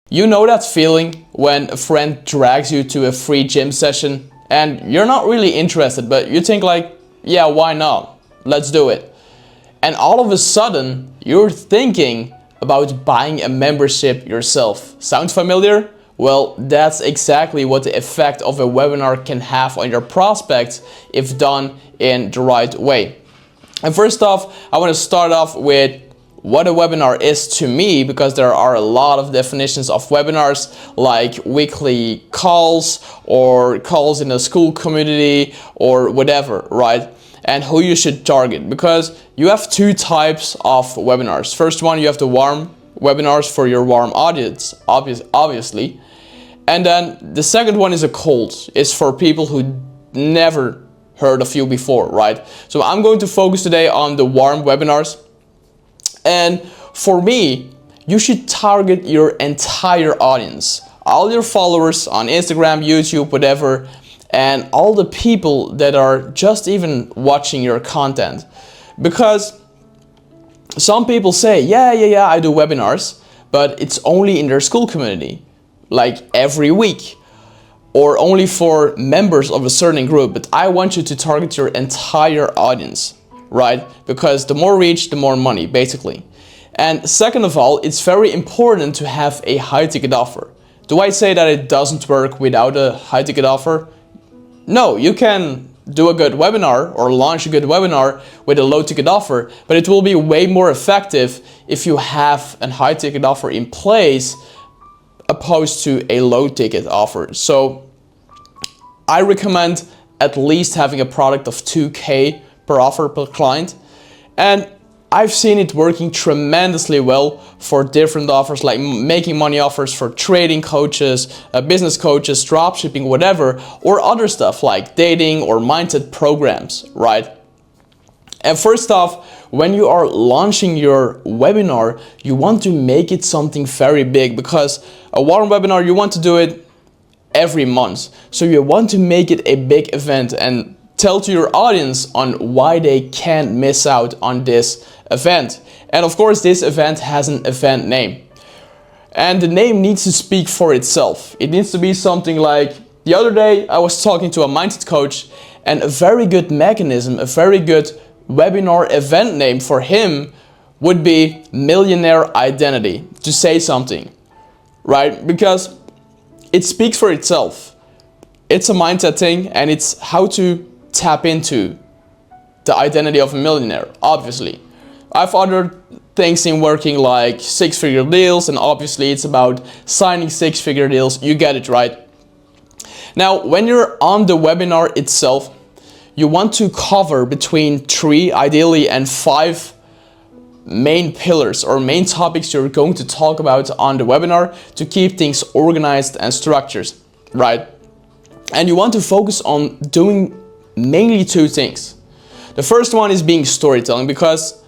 You know that feeling when a friend drags you to a free gym session and you're not really interested, but you think like, yeah, why not? Let's do it. And all of a sudden, you're thinking about buying a membership yourself. Sound familiar? Well, that's exactly what the effect of a webinar can have on your prospects if done in the right way. And first off, I want to start off with what a webinar is to me, because there are a lot of definitions of webinars, like weekly calls or calls in a school community or whatever, right? And who you should target, because you have two types of webinars. First one, you have the warm webinars for your warm audience, obviously. And then the second one is a cold. It's for people who never heard of you before, right? So I'm going to focus today on the warm webinars. And for me, you should target your entire audience, all your followers on Instagram, YouTube, whatever, and all the people that are just even watching your content. Because some people say, yeah, I do webinars, but it's only in their school community, like every week, or only for members of a certain group. But I want you to target your entire audience, right? Because the more reach, the more money, basically. And second of all, it's very important to have a high ticket offer. Do I say that it doesn't work without a high ticket offer? No, you can do a good webinar or launch a good webinar with a low ticket offer, but it will be way more effective if you have a high ticket offer in place opposed to a low ticket offer. So I recommend at least having a product of 2K per offer per client. And I've seen it working tremendously well for different offers, like making money offers for trading coaches, business coaches, dropshipping, whatever, or other stuff like dating or mindset programs, right? And first off, when you are launching your webinar, you want to make it something very big, because a warm webinar, you want to do it every month. So you want to make it a big event and tell to your audience on why they can't miss out on this event. And of course, this event has an event name. And the name needs to speak for itself. It needs to be something like, the other day I was talking to a mindset coach, and a very good mechanism, a very good webinar event name for him would be Millionaire Identity, to say something, right? Because it speaks for itself. It's a mindset thing, and it's how to tap into the identity of a millionaire, obviously. I have other things in working, like six-figure deals, and obviously it's about signing six-figure deals. You get it, right? Now, when you're on the webinar itself, you want to cover between 3, ideally, and 5 main pillars or main topics you're going to talk about on the webinar to keep things organized and structured, right? And you want to focus on doing mainly 2 things. The first one is being storytelling, because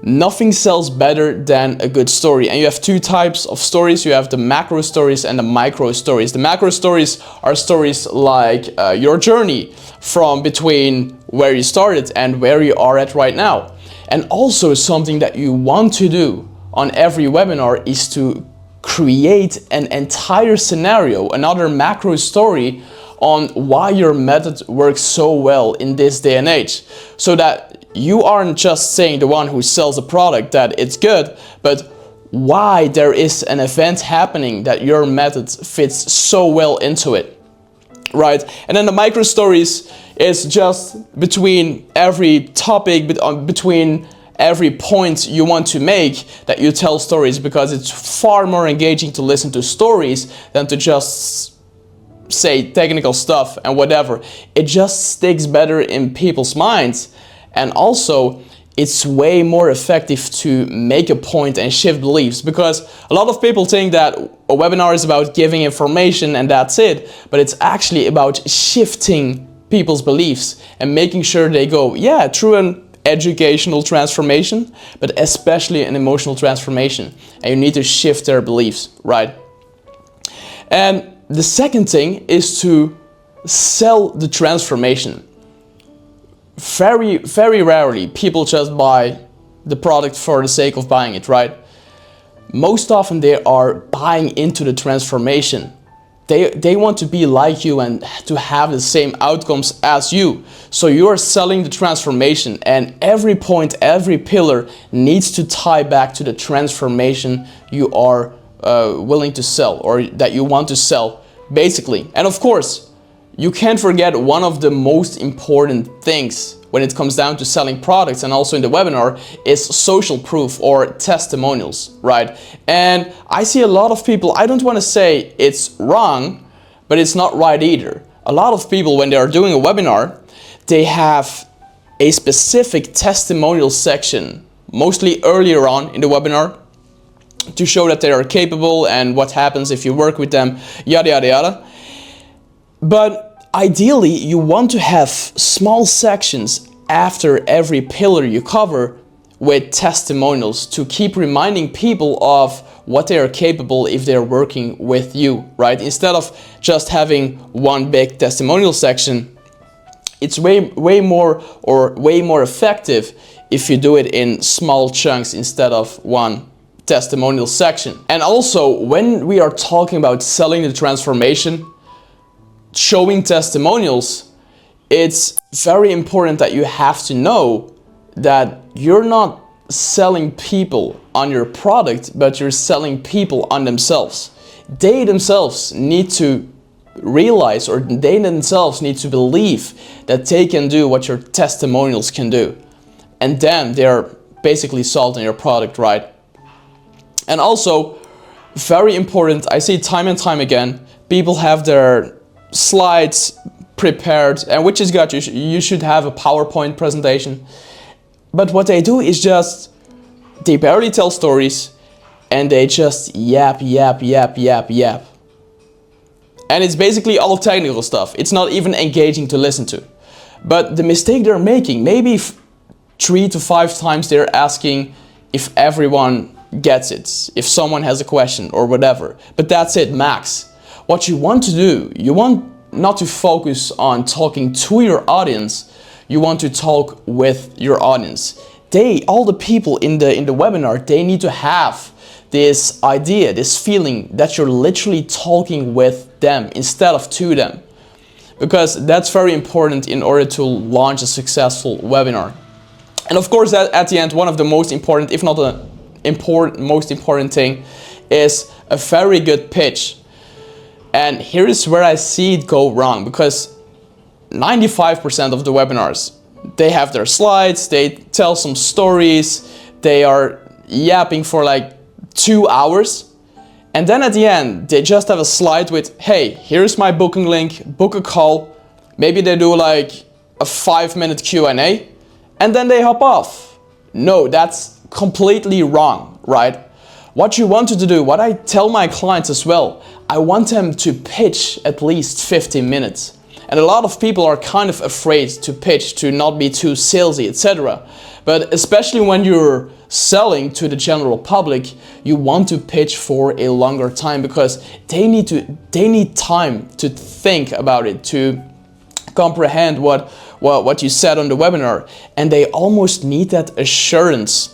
nothing sells better than a good story. And you have 2 types of stories. You have the macro stories and the micro stories. The macro stories are stories like your journey from between where you started and where you are at right now. And also something that you want to do on every webinar is to create an entire scenario, another macro story on why your method works so well in this day and age, so that you aren't just saying, the one who sells a product, that it's good, but why there is an event happening that your method fits so well into it, right? And then the micro stories is just between every topic, between every point you want to make, that you tell stories, because it's far more engaging to listen to stories than to just say technical stuff and whatever. It just sticks better in people's minds, and also it's way more effective to make a point and shift beliefs, because a lot of people think that a webinar is about giving information and that's it, but it's actually about shifting people's beliefs and making sure they go, yeah, through an educational transformation, but especially an emotional transformation, and you need to shift their beliefs, right? And the second thing is to sell the transformation. Very, very rarely people just buy the product for the sake of buying it, right? most often they are buying into the transformation. They want to be like you and to have the same outcomes as you. So you are selling the transformation, and every point, every pillar needs to tie back to the transformation you are willing to sell, or that you want to sell, basically. And of course, you can't forget one of the most important things when it comes down to selling products, and also in the webinar, is social proof or testimonials, right? And I see a lot of people, I don't want to say it's wrong, but it's not right either. A lot of people, when they are doing a webinar, they have a specific testimonial section, mostly earlier on in the webinar, to show that they are capable and what happens if you work with them, yada yada yada. But ideally, you want to have small sections after every pillar you cover with testimonials to keep reminding people of what they are capable if they're working with you, right? Instead of just having one big testimonial section, it's way more effective if you do it in small chunks instead of one testimonial section. And also, when we are talking about selling the transformation, showing testimonials, it's very important that you have to know that you're not selling people on your product, but you're selling people on themselves. They themselves need to realize, or they themselves need to believe that they can do what your testimonials can do. And then they're basically sold on your product, right? And also, very important, I see time and time again, people have their slides prepared, and which is good, you should have a PowerPoint presentation. But what they do is just, they barely tell stories, and they just yap. And it's basically all technical stuff. It's not even engaging to listen to. But the mistake they're making, maybe 3 to 5 times they're asking if everyone gets it, if someone has a question or whatever. But that's it, max. What you want to do, you want not to focus on talking to your audience, you want to talk with your audience. All the people in the webinar, they need to have this idea, this feeling that you're literally talking with them instead of to them. Because that's very important in order to launch a successful webinar. And of course, at the end, one of the most important, if not the most important thing, is a very good pitch. And here is where I see it go wrong, because 95% of the webinars, they have their slides, they tell some stories, they are yapping for like 2 hours, and then at the end they just have a slide with, hey, here's my booking link, book a call. Maybe they do like a 5-minute Q&A, and then they hop off. No, that's completely wrong, right? What you want to do, what I tell my clients as well, I want them to pitch at least 15 minutes. And a lot of people are kind of afraid to pitch, to not be too salesy, etc. But especially when you're selling to the general public, you want to pitch for a longer time, because they need time to think about it, to comprehend what you said on the webinar, and they almost need that assurance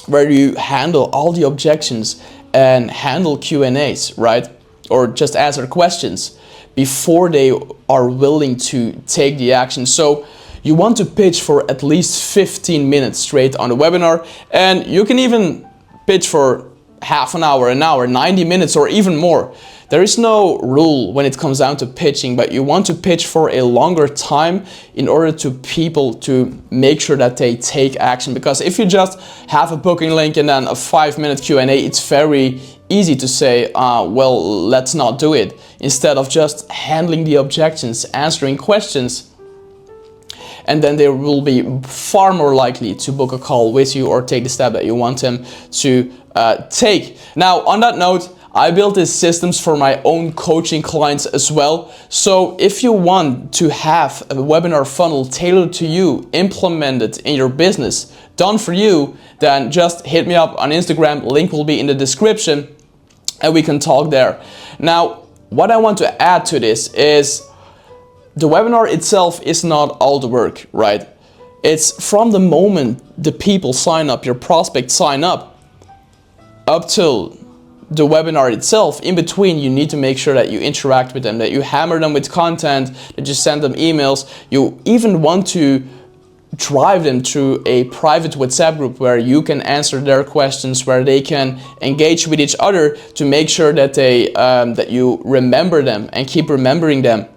where you handle all the objections and handle Q&As, right? Or just answer questions before they are willing to take the action. So you want to pitch for at least 15 minutes straight on the webinar, and you can even pitch for half an hour, 90 minutes, or even more. There is no rule when it comes down to pitching, but you want to pitch for a longer time in order to people to make sure that they take action. Because if you just have a booking link and then a 5-minute Q&A, it's very easy to say, well, let's not do it, instead of just handling the objections, answering questions. And then they will be far more likely to book a call with you or take the step that you want them to take. Now, on that note, I built these systems for my own coaching clients as well. So if you want to have a webinar funnel tailored to you, implemented in your business, done for you, then just hit me up on Instagram. Link will be in the description and we can talk there. Now, what I want to add to this is the webinar itself is not all the work, right? It's from the moment the people sign up, your prospects sign up, up till the webinar itself, in between, you need to make sure that you interact with them, that you hammer them with content, that you send them emails. You even want to drive them through a private WhatsApp group where you can answer their questions, where they can engage with each other to make sure that they that you remember them and keep remembering them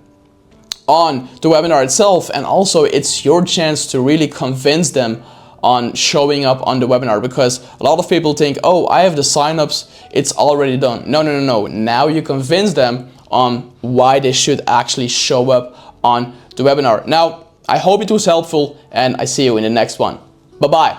on the webinar itself. And also, it's your chance to really convince them on showing up on the webinar, because a lot of people think, oh, I have the signups, it's already done. No. Now you convince them on why they should actually show up on the webinar. Now, I hope it was helpful, and I see you in the next one. Bye-bye.